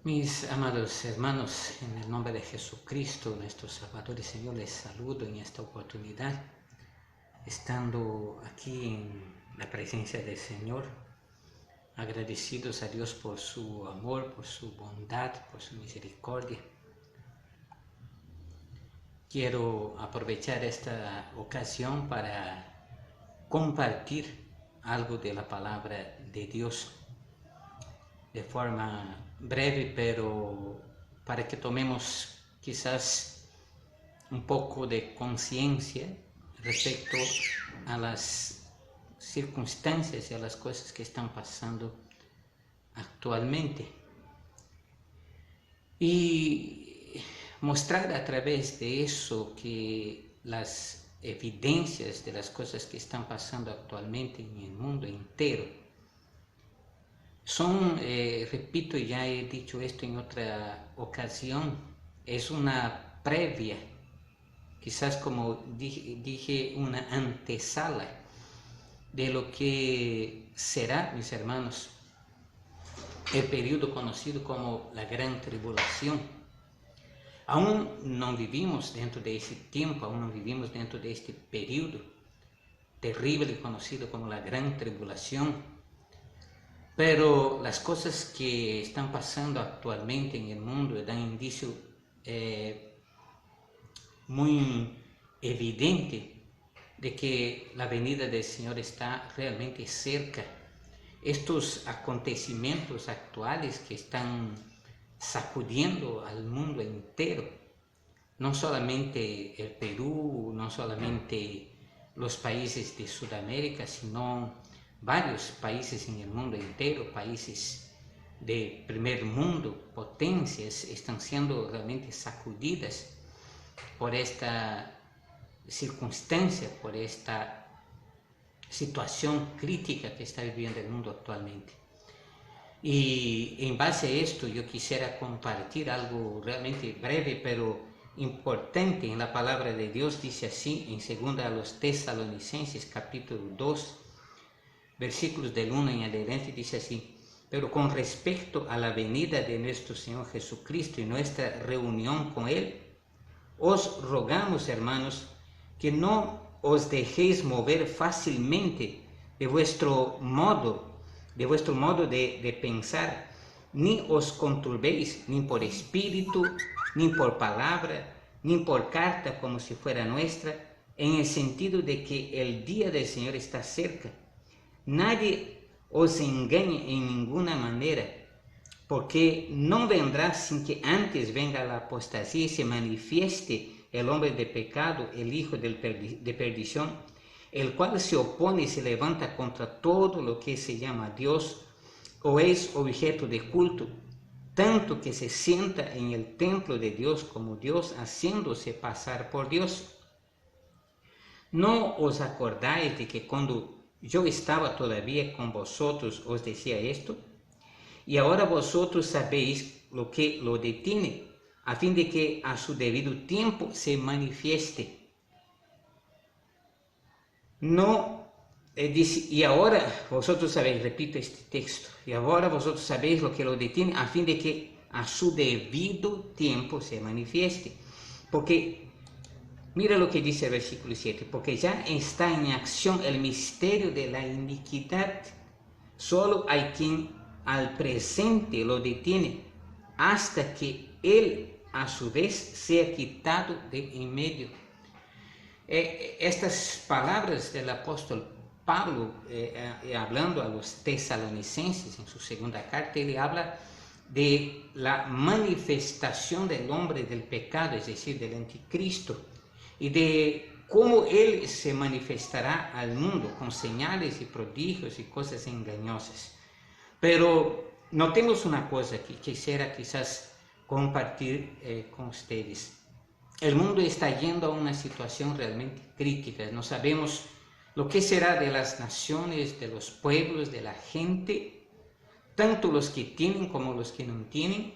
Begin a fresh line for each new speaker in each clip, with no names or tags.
Mis amados hermanos, en el nombre de Jesucristo, nuestro Salvador y Señor, les saludo en esta oportunidad, estando aquí en la presencia del Señor, agradecidos a Dios por su amor, por su bondad, por su misericordia. Quiero aprovechar esta ocasión para compartir algo de la palabra de Dios de forma breve, pero para que tomemos quizás un poco de conciencia respecto a las circunstancias y a las cosas que están pasando actualmente. Y mostrar a través de eso que las evidencias de las cosas que están pasando actualmente en el mundo entero son, repito, ya he dicho esto en otra ocasión, es una previa, quizás como dije una antesala de lo que será, mis hermanos, el periodo conocido como la Gran Tribulación. Aún no vivimos dentro de ese tiempo, aún no vivimos dentro de este periodo terrible conocido como la Gran Tribulación. Pero las cosas que están pasando actualmente en el mundo dan indicio muy evidente de que la venida del Señor está realmente cerca. Estos acontecimientos actuales que están sacudiendo al mundo entero, no solamente el Perú, no solamente los países de Sudamérica, sino varios países en el mundo entero, países de primer mundo, potencias, están siendo realmente sacudidas por esta circunstancia, por esta situación crítica que está viviendo el mundo actualmente. Y en base a esto yo quisiera compartir algo realmente breve pero importante en la palabra de Dios. Dice así en 2 a los Tesalonicenses capítulo 2 versículos del 1 en adelante, dice así: pero con respecto a la venida de nuestro Señor Jesucristo y nuestra reunión con Él, os rogamos, hermanos, que no os dejéis mover fácilmente de vuestro modo de pensar, ni os conturbéis, ni por espíritu, ni por palabra, ni por carta como si fuera nuestra, en el sentido de que el día del Señor está cerca. Nadie os engañe en ninguna manera, porque no vendrá sin que antes venga la apostasía y se manifieste el hombre de pecado, el hijo de perdición, el cual se opone y se levanta contra todo lo que se llama Dios o es objeto de culto, tanto que se sienta en el templo de Dios como Dios, haciéndose pasar por Dios. ¿No os acordáis de que cuando yo estaba todavía con vosotros os decía esto? Y ahora vosotros sabéis lo que lo detiene, a fin de que a su debido tiempo se manifieste. No, dice, y ahora vosotros sabéis, repito este texto, y ahora vosotros sabéis lo que lo detiene, a fin de que a su debido tiempo se manifieste. Porque mira lo que dice el versículo 7, porque ya está en acción el misterio de la iniquidad. Solo hay quien al presente lo detiene, hasta que él a su vez sea quitado de en medio. Estas palabras del apóstol Pablo, hablando a los tesalonicenses en su segunda carta, él habla de la manifestación del hombre del pecado, es decir, del anticristo, y de cómo él se manifestará al mundo con señales y prodigios y cosas engañosas. Pero notemos una cosa que quisiera quizás compartir con ustedes. El mundo está yendo a una situación realmente crítica. No sabemos lo que será de las naciones, de los pueblos, de la gente, tanto los que tienen como los que no tienen,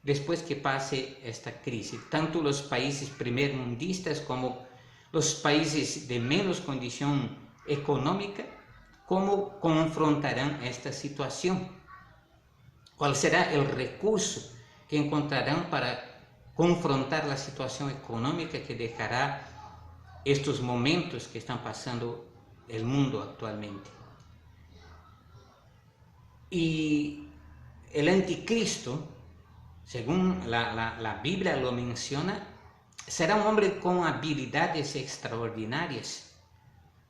después que pase esta crisis. Tanto los países primermundistas como los países de menos condición económica, cómo confrontarán esta situación. ¿Cuál será el recurso que encontrarán para confrontar la situación económica que dejará estos momentos que están pasando el mundo actualmente? Y el anticristo, según la Biblia lo menciona, será un hombre con habilidades extraordinarias,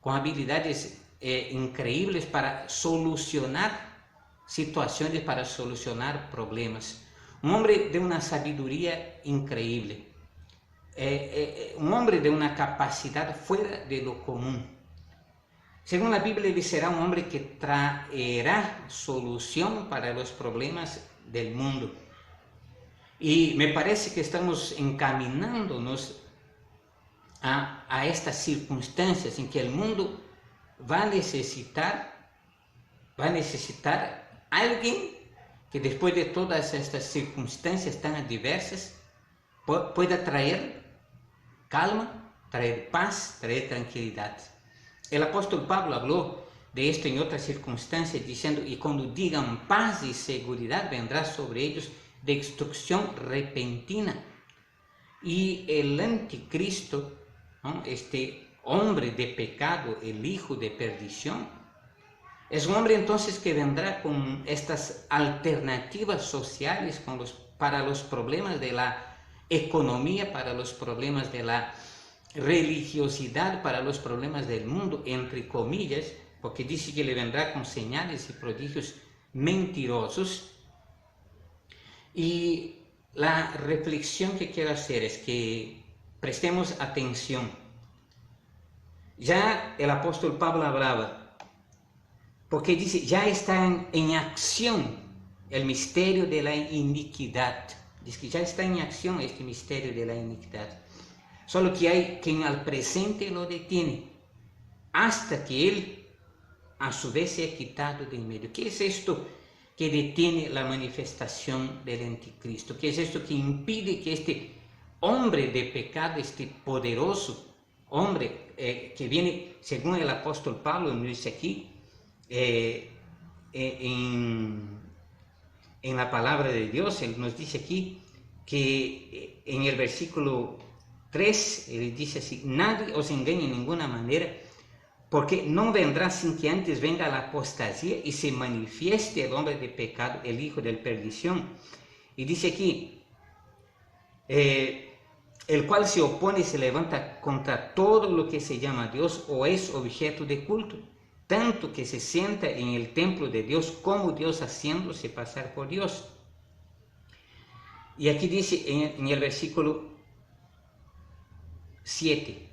con habilidades increíbles para solucionar situaciones, para solucionar problemas. Un hombre de una sabiduría increíble, un hombre de una capacidad fuera de lo común. Según la Biblia, él será un hombre que traerá solución para los problemas del mundo. Y me parece que estamos encaminándonos a estas circunstancias en que el mundo va a necesitar alguien que después de todas estas circunstancias tan adversas pueda traer calma, traer paz, traer tranquilidad. El apóstol Pablo habló de esto en otras circunstancias diciendo: y cuando digan paz y seguridad, vendrá sobre ellos destrucción repentina. Y el anticristo, ¿no?, este hombre de pecado, el hijo de perdición, es un hombre entonces que vendrá con estas alternativas sociales para los problemas de la economía, para los problemas de la religiosidad, para los problemas del mundo, entre comillas, porque dice que le vendrá con señales y prodigios mentirosos. Y la reflexión que quiero hacer es que prestemos atención. Ya el apóstol Pablo hablaba, porque dice, ya está en acción el misterio de la iniquidad. Dice que ya está en acción este misterio de la iniquidad. Solo que hay quien al presente lo detiene, hasta que él a su vez se ha quitado de en medio. ¿Qué es esto que detiene la manifestación del anticristo? ¿Qué es esto que impide que este hombre de pecado, este poderoso hombre que viene, según el apóstol Pablo nos dice aquí, en la palabra de Dios, él nos dice aquí que en el versículo 3, él dice así: nadie os engañe en ninguna manera, porque no vendrá sin que antes venga la apostasía y se manifieste el hombre de pecado, el hijo de perdición. Y dice aquí, el cual se opone y se levanta contra todo lo que se llama Dios o es objeto de culto, tanto que se sienta en el templo de Dios como Dios, haciéndose pasar por Dios. Y aquí dice en el versículo 7,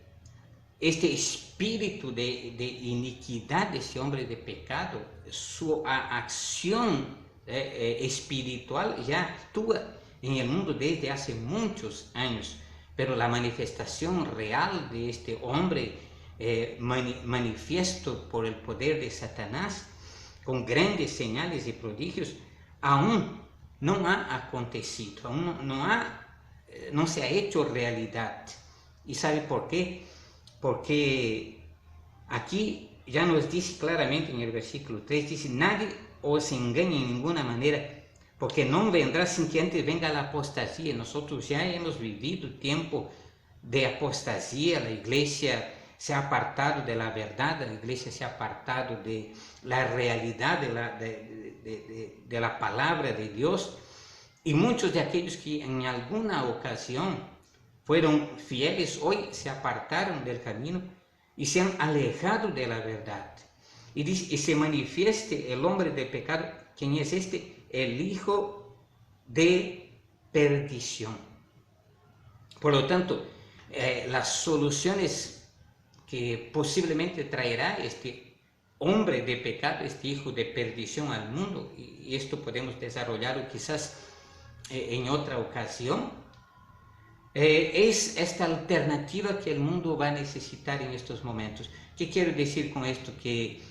este espíritu de iniquidad de ese hombre de pecado, su acción espiritual ya actúa en el mundo desde hace muchos años, pero la manifestación real de este hombre manifiesto por el poder de Satanás, con grandes señales y prodigios, aún no ha acontecido, aún no se ha hecho realidad. ¿Y sabe por qué? Porque aquí ya nos dice claramente en el versículo 3, dice: nadie os engañe en ninguna manera, porque no vendrá sin que antes venga la apostasía. Nosotros ya hemos vivido tiempo de apostasía, la iglesia se ha apartado de la verdad, la iglesia se ha apartado de la realidad de la palabra de Dios, y muchos de aquellos que en alguna ocasión fueron fieles, hoy se apartaron del camino y se han alejado de la verdad. Y dice: y se manifieste el hombre de pecado. ¿Quién es este? El hijo de perdición. Por lo tanto, las soluciones que posiblemente traerá este hombre de pecado, este hijo de perdición al mundo, y esto podemos desarrollarlo quizás en otra ocasión, es esta alternativa que el mundo va a necesitar en estos momentos. ¿Qué quiero decir con esto? Que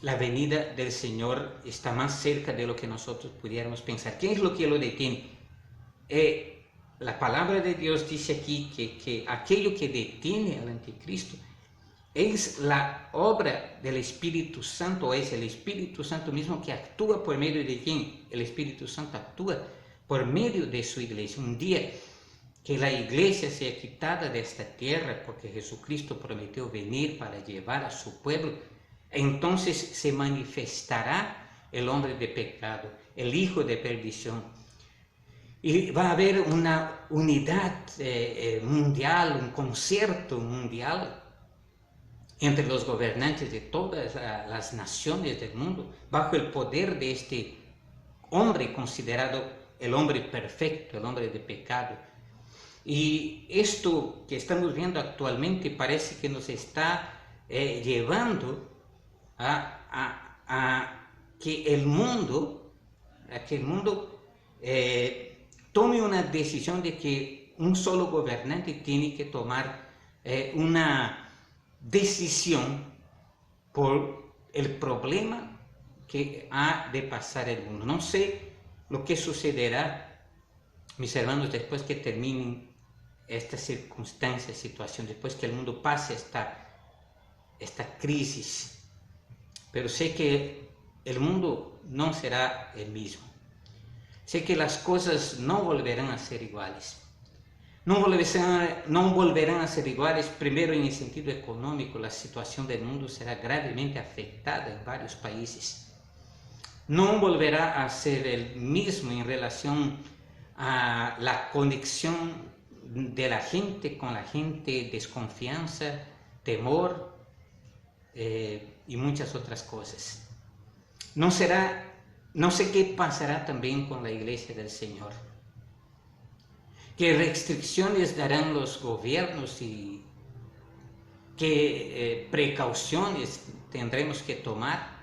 la venida del Señor está más cerca de lo que nosotros pudiéramos pensar. ¿Qué es lo que lo detiene? La palabra de Dios dice aquí que aquello que detiene al anticristo es la obra del Espíritu Santo, es el Espíritu Santo mismo que actúa por medio de quién. El Espíritu Santo actúa por medio de su iglesia. Un día que la iglesia sea quitada de esta tierra, porque Jesucristo prometió venir para llevar a su pueblo, entonces se manifestará el hombre de pecado, el hijo de perdición. Y va a haber una unidad mundial, un concierto mundial entre los gobernantes de todas las naciones del mundo, bajo el poder de este hombre considerado el hombre perfecto, el hombre de pecado. Y esto que estamos viendo actualmente parece que nos está llevando a que el mundo, tome una decisión de que un solo gobernante tiene que tomar una decisión por el problema que ha de pasar el mundo. No sé lo que sucederá, mis hermanos, después que terminen esta circunstancia, situación, después que el mundo pase esta crisis, pero sé que el mundo no será el mismo. Sé que las cosas no volverán a ser iguales. No volverán a ser iguales, primero en el sentido económico, la situación del mundo será gravemente afectada en varios países. No volverá a ser el mismo en relación a la conexión de la gente con la gente, desconfianza, temor y muchas otras cosas. No sé qué pasará también con la iglesia del Señor. ¿Qué restricciones darán los gobiernos y qué precauciones tendremos que tomar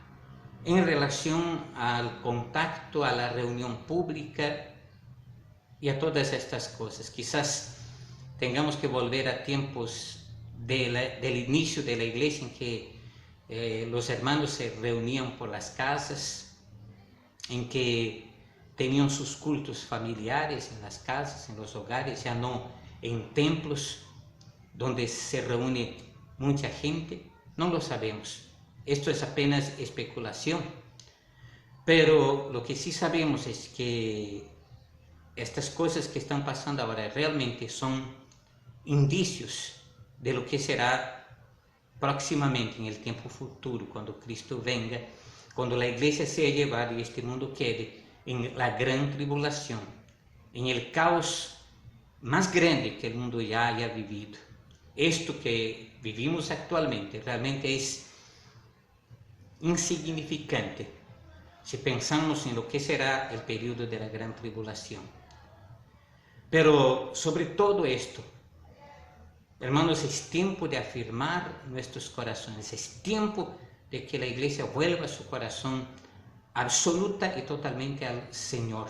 en relación al contacto, a la reunión pública y a todas estas cosas? Quizás tengamos que volver a tiempos del inicio de la iglesia en que los hermanos se reunían por las casas, en que tenían sus cultos familiares en las casas, en los hogares, ya no en templos donde se reúne mucha gente. No lo sabemos. Esto es apenas especulación. Pero lo que sí sabemos es que estas cosas que están pasando ahora realmente son indicios de lo que será próximamente en el tiempo futuro, cuando Cristo venga, cuando la iglesia sea llevada y este mundo quede en la gran tribulación, en el caos más grande que el mundo ya haya vivido. Esto que vivimos actualmente realmente es insignificante si pensamos en lo que será el periodo de la gran tribulación. Pero sobre todo esto, hermanos, es tiempo de afirmar nuestros corazones, es tiempo de que la iglesia vuelva su corazón absoluta y totalmente al Señor,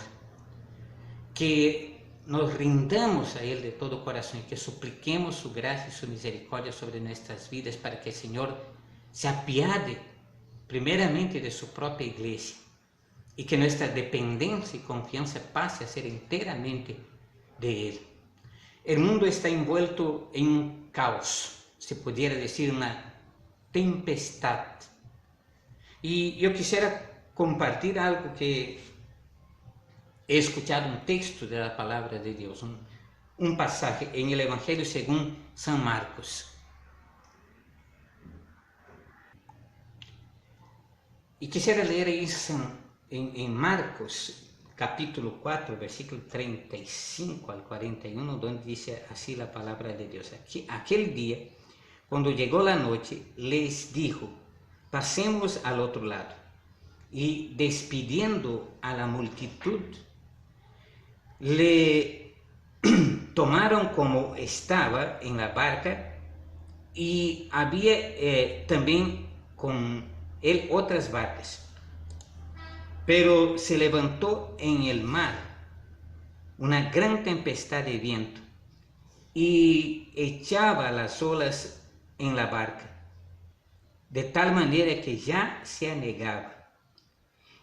que nos rindamos a Él de todo corazón y que supliquemos su gracia y su misericordia sobre nuestras vidas para que el Señor se apiade primeramente de su propia iglesia y que nuestra dependencia y confianza pase a ser enteramente de Él. El mundo está envuelto en un caos, se pudiera decir una tempestad. Y yo quisiera compartir algo que he escuchado, un texto de la palabra de Dios, un pasaje en el Evangelio según San Marcos. Y quisiera leer ahí en Marcos, capítulo 4, versículo 35 al 41, donde dice así la palabra de Dios. Aquel día, cuando llegó la noche, les dijo: pasemos al otro lado. Y despidiendo a la multitud, le tomaron como estaba en la barca, y había también con él otras barcas. Pero se levantó en el mar una gran tempestad de viento y echaba las olas en la barca, de tal manera que ya se anegaba.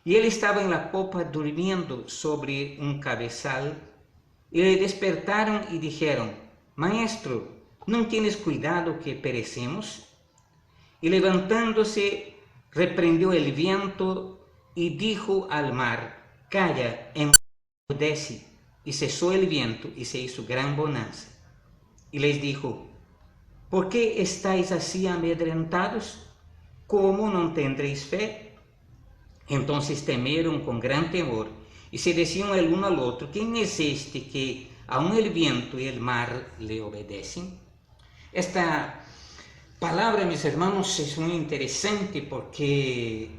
Y él estaba en la popa durmiendo sobre un cabezal, y le despertaron y dijeron: Maestro, ¿no tienes cuidado que perecemos? y levantándose reprendió el viento y dijo al mar: calla, enmudece. Y cesó el viento y se hizo gran bonanza. Y les dijo: ¿por qué estáis así amedrentados? ¿Cómo no tendréis fe? Entonces temieron con gran temor y se decían el uno al otro: ¿quién es este que aun el viento y el mar le obedecen? Esta palabra, mis hermanos, es muy interesante porque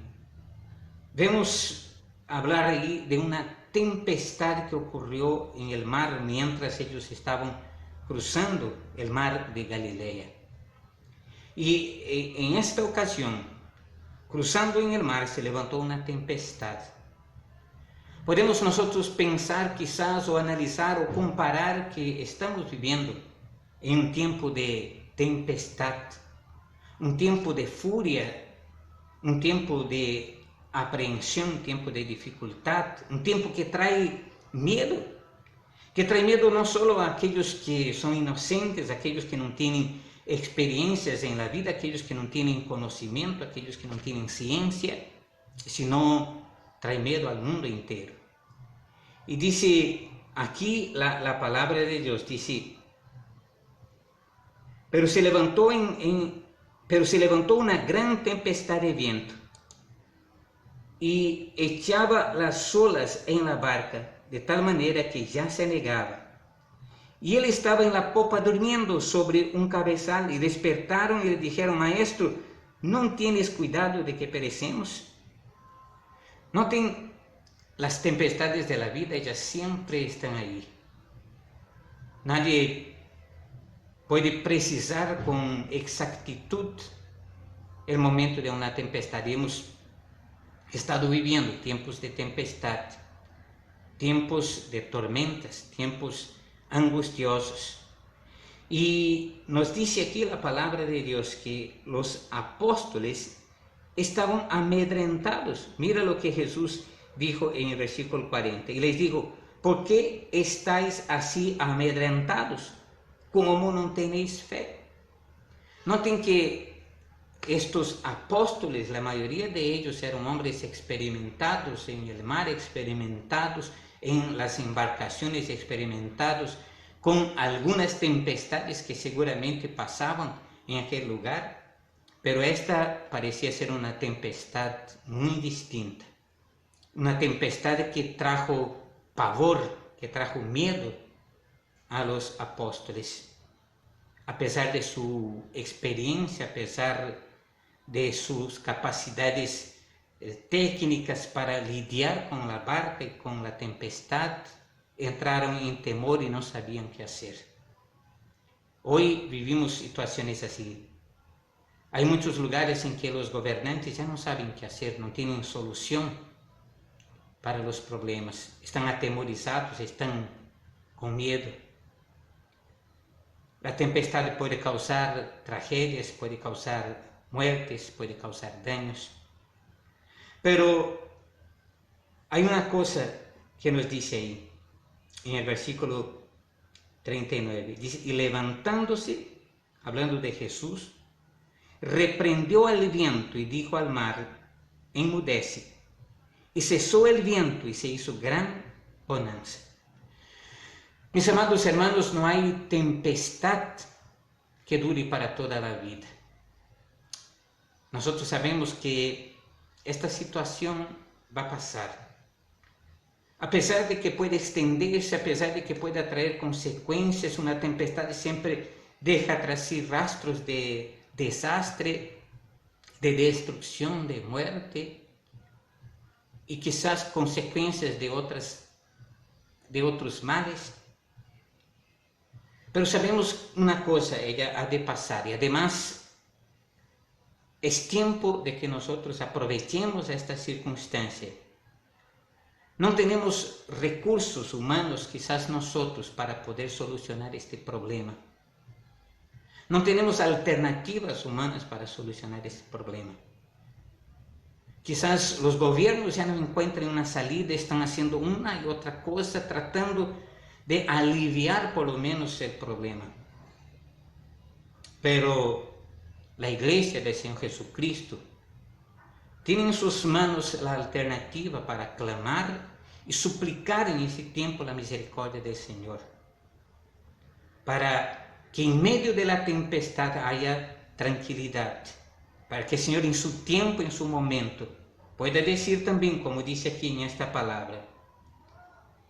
vemos hablar ahí de una tempestad que ocurrió en el mar mientras ellos estaban cruzando el mar de Galilea. Y en esta ocasión, cruzando en el mar, se levantó una tempestad. Podemos nosotros pensar quizás o analizar o comparar que estamos viviendo en un tiempo de tempestad, un tiempo de furia, un tiempo de aprehensión, un tiempo de dificultad, un tiempo que trae miedo no solo a aquellos que son inocentes, a aquellos que no tienen experiencias en la vida, aquellos que no tienen conocimiento, aquellos que no tienen ciencia, sino trae miedo al mundo entero. Y dice aquí la palabra de Dios, dice: pero se levantó una gran tempestad de viento y echaba las olas en la barca, de tal manera que ya se anegaba. Y él estaba en la popa durmiendo sobre un cabezal, y despertaron y le dijeron: maestro, ¿no tienes cuidado de que perecemos? Noten, las tempestades de la vida, ellas siempre están ahí. Nadie puede precisar con exactitud el momento de una tempestad. Hemos estado viviendo tiempos de tempestad, tiempos de tormentas, tiempos angustiosos. Y nos dice aquí la palabra de Dios que los apóstoles estaban amedrentados. Mira lo que Jesús dijo en el versículo 40. Y les dijo: ¿por qué estáis así amedrentados? ¿Cómo no tenéis fe? Noten que estos apóstoles, la mayoría de ellos eran hombres experimentados en el mar, experimentados en las embarcaciones, experimentados con algunas tempestades que seguramente pasaban en aquel lugar, pero esta parecía ser una tempestad muy distinta, una tempestad que trajo pavor, que trajo miedo a los apóstoles. A pesar de su experiencia, a pesar de sus capacidades técnicas para lidiar con la barca y con la tempestad, entraron en temor y no sabían qué hacer. Hoy vivimos situaciones así. Hay muchos lugares en que los gobernantes ya no saben qué hacer, no tienen solución para los problemas, están atemorizados, están con miedo. La tempestad puede causar tragedias, puede causar muertes, puede causar daños. Pero hay una cosa que nos dice ahí, en el versículo 39, dice: y levantándose, hablando de Jesús, reprendió al viento y dijo al mar: enmudece. Y cesó el viento y se hizo gran bonanza. Mis amados hermanos, no hay tempestad que dure para toda la vida. Nosotros sabemos que esta situación va a pasar. A pesar de que puede extenderse, a pesar de que pueda traer consecuencias, una tempestad siempre deja tras sí rastros de desastre, de destrucción, de muerte y quizás consecuencias de otros males. Pero sabemos una cosa: ella ha de pasar, y además es tiempo de que nosotros aprovechemos esta circunstancia. No tenemos recursos humanos, quizás nosotros, para poder solucionar este problema. No tenemos alternativas humanas para solucionar este problema. Quizás los gobiernos ya no encuentren una salida, están haciendo una y otra cosa, tratando de aliviar por lo menos el problema. Pero la iglesia del Señor Jesucristo, tiene en sus manos la alternativa para clamar y suplicar en ese tiempo la misericordia del Señor, para que en medio de la tempestad haya tranquilidad, para que el Señor en su tiempo, en su momento, pueda decir también, como dice aquí en esta palabra,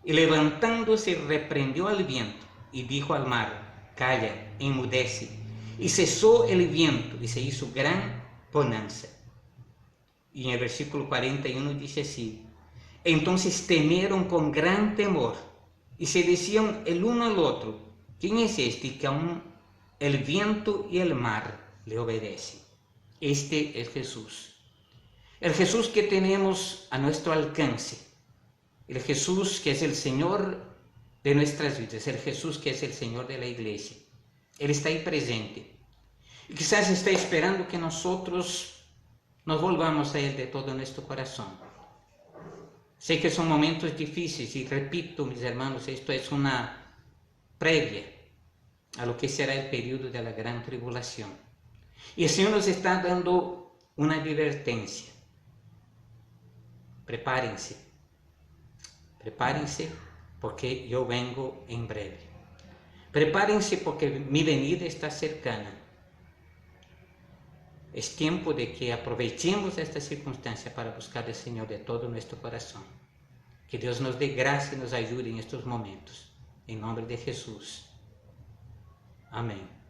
y levantándose reprendió al viento y dijo al mar, calla, enmudece, y cesó el viento y se hizo gran bonanza. Y en el versículo 41 dice así, entonces temieron con gran temor y se decían el uno al otro, ¿quién es este que aún el viento y el mar le obedecen? Este es Jesús, el Jesús que tenemos a nuestro alcance, el Jesús que es el Señor de nuestras vidas, el Jesús que es el Señor de la iglesia. Él está ahí presente y quizás está esperando que nosotros nos volvamos a Él de todo nuestro corazón. Sé que son momentos difíciles y repito, mis hermanos, esto es una previa a lo que será el periodo de la gran tribulación. Y el Señor nos está dando una advertencia. Prepárense, prepárense porque yo vengo en breve. Prepárense porque mi venida está cercana. Es tiempo de que aprovechemos esta circunstancia para buscar al Señor de todo nuestro corazón. Que Dios nos dé gracia y nos ayude en estos momentos. En nombre de Jesús. Amén.